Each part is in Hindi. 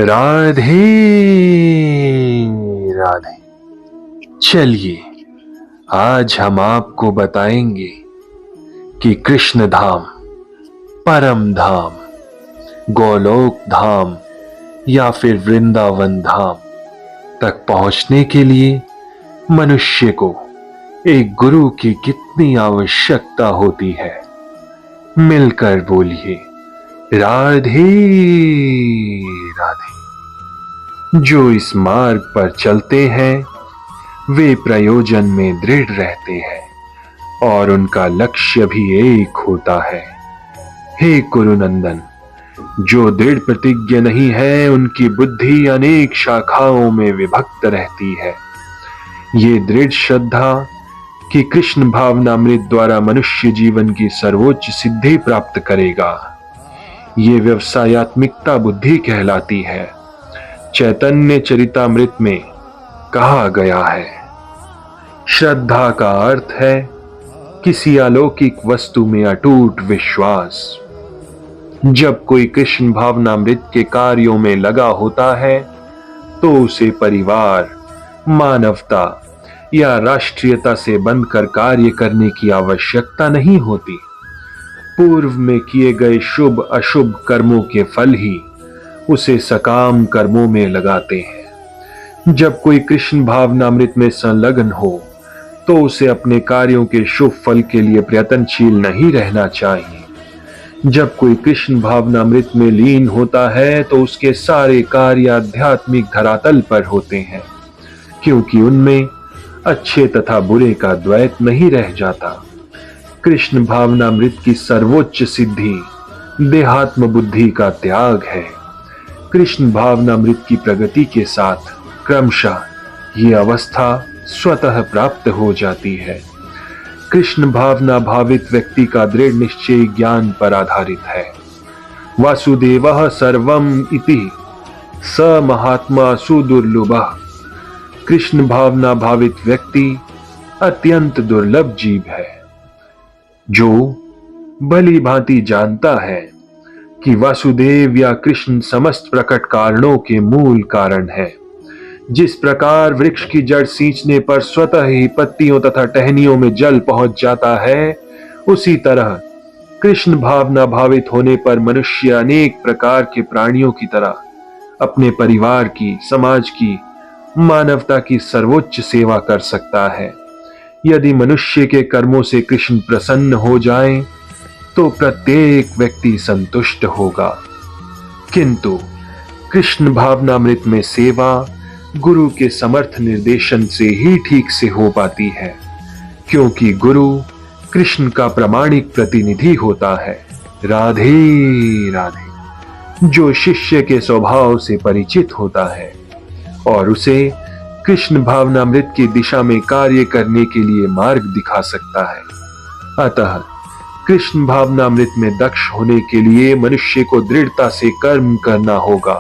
राधे राधे। चलिए आज हम आपको बताएंगे कि कृष्ण धाम, परम धाम, गोलोक धाम या फिर वृंदावन धाम तक पहुंचने के लिए मनुष्य को एक गुरु की कितनी आवश्यकता होती है। मिलकर बोलिए राधे राधे। जो इस मार्ग पर चलते हैं वे प्रयोजन में दृढ़ रहते हैं और उनका लक्ष्य भी एक होता है। हे कुरुनंदन, जो दृढ़ प्रतिज्ञ नहीं है उनकी बुद्धि अनेक शाखाओं में विभक्त रहती है। ये दृढ़ श्रद्धा कि कृष्ण भावनामृत द्वारा मनुष्य जीवन की सर्वोच्च सिद्धि प्राप्त करेगा, ये व्यवसायत्मिकता बुद्धि कहलाती है। चैतन्य चरितामृत में कहा गया है, श्रद्धा का अर्थ है किसी अलौकिक वस्तु में अटूट विश्वास। जब कोई कृष्ण भावनामृत के कार्यों में लगा होता है तो उसे परिवार, मानवता या राष्ट्रीयता से बंधकर कार्य करने की आवश्यकता नहीं होती। पूर्व में किए गए शुभ अशुभ कर्मों के फल ही उसे सकाम कर्मों में लगाते हैं। जब कोई कृष्ण भावनामृत में संलग्न हो तो उसे अपने कार्यों के शुभ फल के लिए प्रयत्नशील नहीं रहना चाहिए। जब कोई कृष्ण भावनामृत में लीन होता है तो उसके सारे कार्य आध्यात्मिक धरातल पर होते हैं, क्योंकि उनमें अच्छे तथा बुरे का द्वैत नहीं रह जाता। कृष्ण भावनामृत की सर्वोच्च सिद्धि देहात्म बुद्धि का त्याग है। कृष्ण भावनामृत की प्रगति के साथ क्रमशः ये अवस्था स्वतः प्राप्त हो जाती है। कृष्ण भावना भावित व्यक्ति का दृढ़ निश्चय ज्ञान पर आधारित है। वासुदेवः सर्वम इति स महात्मा सुदुर्लभः। कृष्ण भावना भावित व्यक्ति अत्यंत दुर्लभ जीव है, जो भली भांति जानता है कि वासुदेव या कृष्ण समस्त प्रकट कारणों के मूल कारण है। जिस प्रकार वृक्ष की जड़ सींचने पर स्वतः ही पत्तियों तथा टहनियों में जल पहुंच जाता है, उसी तरह कृष्ण भावना भावित होने पर मनुष्य अनेक प्रकार के प्राणियों की तरह अपने परिवार की, समाज की, मानवता की सर्वोच्च सेवा कर सकता है। यदि मनुष्य के कर्मों से कृष्ण प्रसन्न हो जाएं, तो प्रत्येक व्यक्ति संतुष्ट होगा। किंतु कृष्ण भावनामृत में सेवा गुरु के समर्थ निर्देशन से ही ठीक से हो पाती है, क्योंकि गुरु कृष्ण का प्रामाणिक प्रतिनिधि होता है। राधे राधे। जो शिष्य के स्वभाव से परिचित होता है और उसे कृष्ण भावनामृत की दिशा में कार्य करने के लिए मार्ग दिखा सकता है। अतः कृष्ण भावनामृत में दक्ष होने के लिए मनुष्य को दृढ़ता से कर्म करना होगा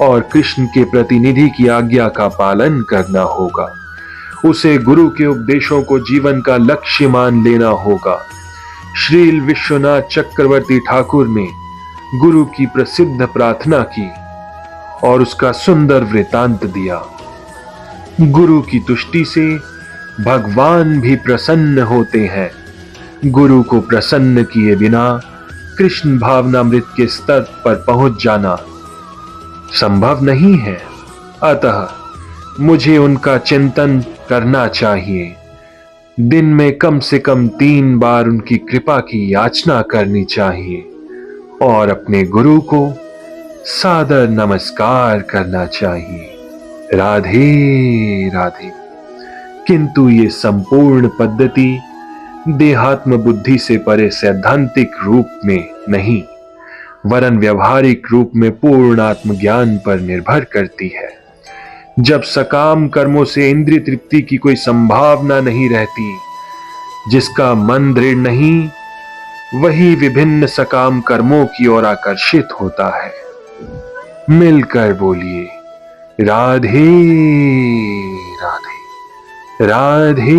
और कृष्ण के प्रतिनिधि की आज्ञा का पालन करना होगा। उसे गुरु के उपदेशों को जीवन का लक्ष्य मान लेना होगा। श्रील विश्वनाथ चक्रवर्ती ठाकुर ने गुरु की प्रसिद्ध प्रार्थना की और उसका सुंदर वृतांत दिया। गुरु की तुष्टि से भगवान भी प्रसन्न होते हैं। गुरु को प्रसन्न किए बिना कृष्ण भावनामृत के स्तर पर पहुंच जाना संभव नहीं है। अतः मुझे उनका चिंतन करना चाहिए। दिन में कम से कम 3 बार उनकी कृपा की याचना करनी चाहिए और अपने गुरु को सादर नमस्कार करना चाहिए। राधे राधे। किंतु ये संपूर्ण पद्धति देहात्म बुद्धि से परे सैद्धांतिक रूप में नहीं, वरन व्यवहारिक रूप में पूर्ण आत्मज्ञान पर निर्भर करती है। जब सकाम कर्मों से इंद्रिय तृप्ति की कोई संभावना नहीं रहती, जिसका मन दृढ़ नहीं, वही विभिन्न सकाम कर्मों की ओर आकर्षित होता है। मिलकर बोलिए राधे राधे। राधे